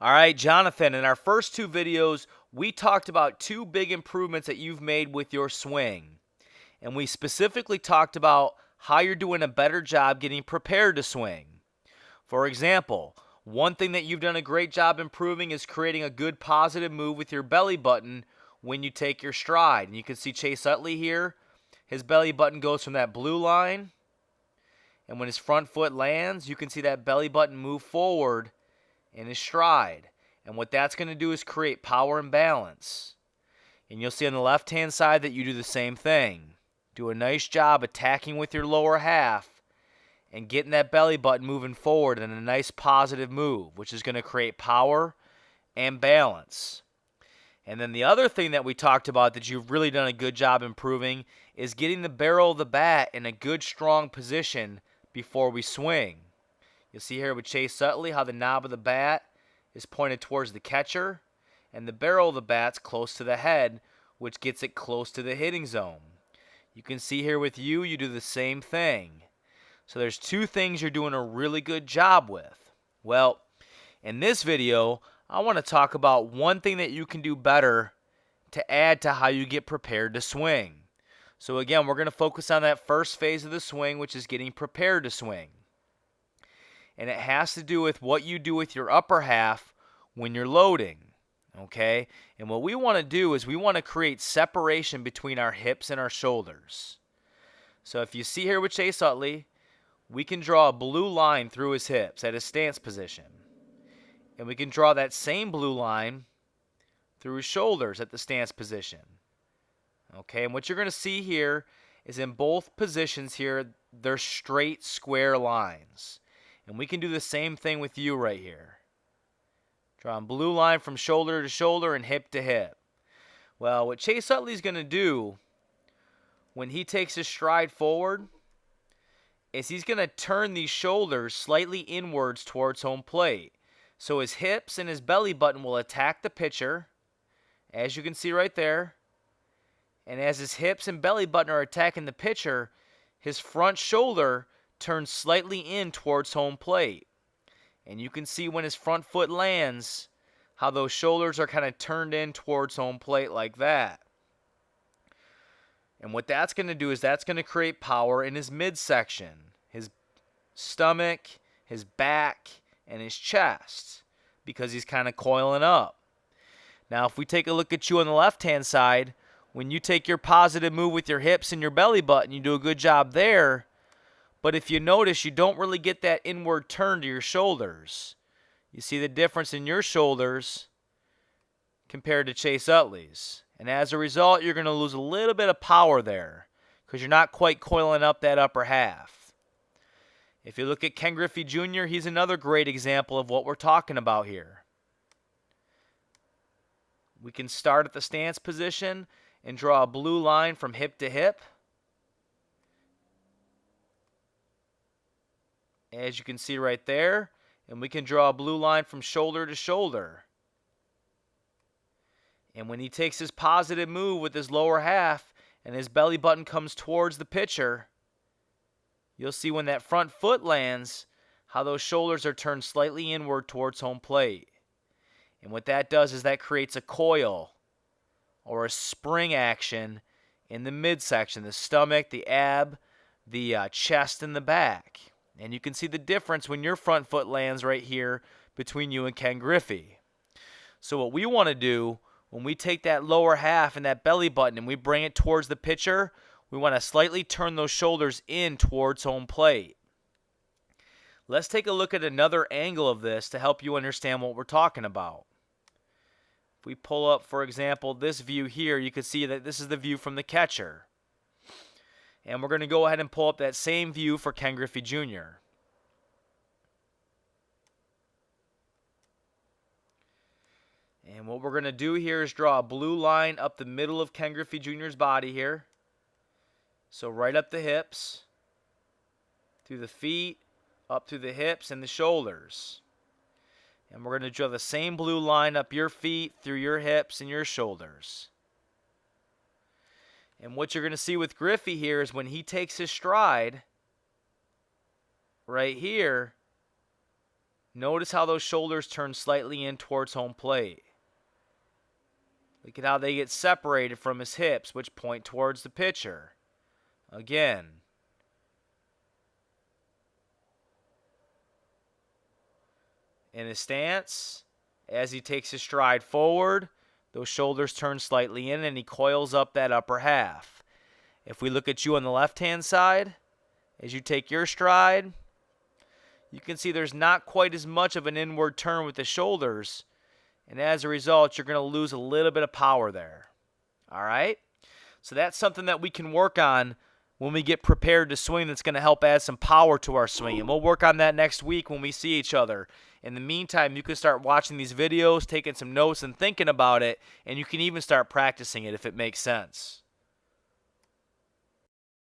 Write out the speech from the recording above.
All right, Jonathan, in our first two videos, we talked about two big improvements that you've made with your swing. And we specifically talked about how you're doing a better job getting prepared to swing. For example, one thing that you've done a great job improving is creating a good positive move with your belly button when you take your stride. And you can see Chase Utley here. His belly button goes from that blue line, and when his front foot lands, you can see that belly button move forward in his stride. And what that's going to do is create power and balance. And you'll see on the left-hand side that you do the same thing. Do a nice job attacking with your lower half and getting that belly button moving forward in a nice positive move, which is going to create power and balance. And then the other thing that we talked about that you've really done a good job improving is getting the barrel of the bat in a good, strong position before we swing. You'll see here with Chase Utley how the knob of the bat is pointed towards the catcher, and the barrel of the bat's close to the head, which gets it close to the hitting zone. You can see here with you do the same thing. So there's two things you're doing a really good job with. Well, in this video, I want to talk about one thing that you can do better to add to how you get prepared to swing. So again, we're going to focus on that first phase of the swing, which is getting prepared to swing. And it has to do with what you do with your upper half when you're loading. Okay? And what we want to do is we want to create separation between our hips and our shoulders. So if you see here with Chase Utley, we can draw a blue line through his hips at his stance position. And we can draw that same blue line through his shoulders at the stance position. Okay, and what you're going to see here is in both positions here, they're straight, square lines. And we can do the same thing with you right here. Drawing blue line from shoulder to shoulder and hip to hip. Well, what Chase Utley's going to do when he takes his stride forward is he's going to turn these shoulders slightly inwards towards home plate. So his hips and his belly button will attack the pitcher, as you can see right there. And as his hips and belly button are attacking the pitcher, his front shoulder turns slightly in towards home plate. And you can see when his front foot lands how those shoulders are kind of turned in towards home plate like that. And what that's going to do is that's going to create power in his midsection, his stomach, his back, and his chest, because he's kind of coiling up. Now, if we take a look at you on the left-hand side, when you take your positive move with your hips and your belly button, you do a good job there. But if you notice, you don't really get that inward turn to your shoulders. You see the difference in your shoulders compared to Chase Utley's. And as a result, you're going to lose a little bit of power there because you're not quite coiling up that upper half. If you look at Ken Griffey Jr., he's another great example of what we're talking about here. We can start at the stance position and draw a blue line from hip to hip. As you can see right there. And we can draw a blue line from shoulder to shoulder. And when he takes his positive move with his lower half and his belly button comes towards the pitcher, you'll see when that front foot lands how those shoulders are turned slightly inward towards home plate. And what that does is that creates a coil or a spring action in the midsection, the stomach, the ab, the chest, and the back. And you can see the difference when your front foot lands right here between you and Ken Griffey. So what we want to do when we take that lower half and that belly button and we bring it towards the pitcher, we want to slightly turn those shoulders in towards home plate. Let's take a look at another angle of this to help you understand what we're talking about. If we pull up, for example, this view here, you can see that this is the view from the catcher. And we're going to go ahead and pull up that same view for Ken Griffey Jr. And what we're going to do here is draw a blue line up the middle of Ken Griffey Jr.'s body here. So right up the hips, through the feet, up through the hips and the shoulders. And we're going to draw the same blue line up your feet, through your hips and your shoulders. And what you're going to see with Griffey here is when he takes his stride, right here, Notice how those shoulders turn slightly in towards home plate. Look at how they get separated from his hips, which point towards the pitcher. Again. In his stance, as he takes his stride forward, those shoulders turn slightly in and he coils up that upper half. If we look at you on the left-hand side, as you take your stride, you can see there's not quite as much of an inward turn with the shoulders, and as a result, you're going to lose a little bit of power there. All right? So that's something that we can work on when we get prepared to swing that's going to help add some power to our swing. And we'll work on that next week when we see each other. In the meantime, you can start watching these videos, taking some notes and thinking about it, and you can even start practicing it if it makes sense.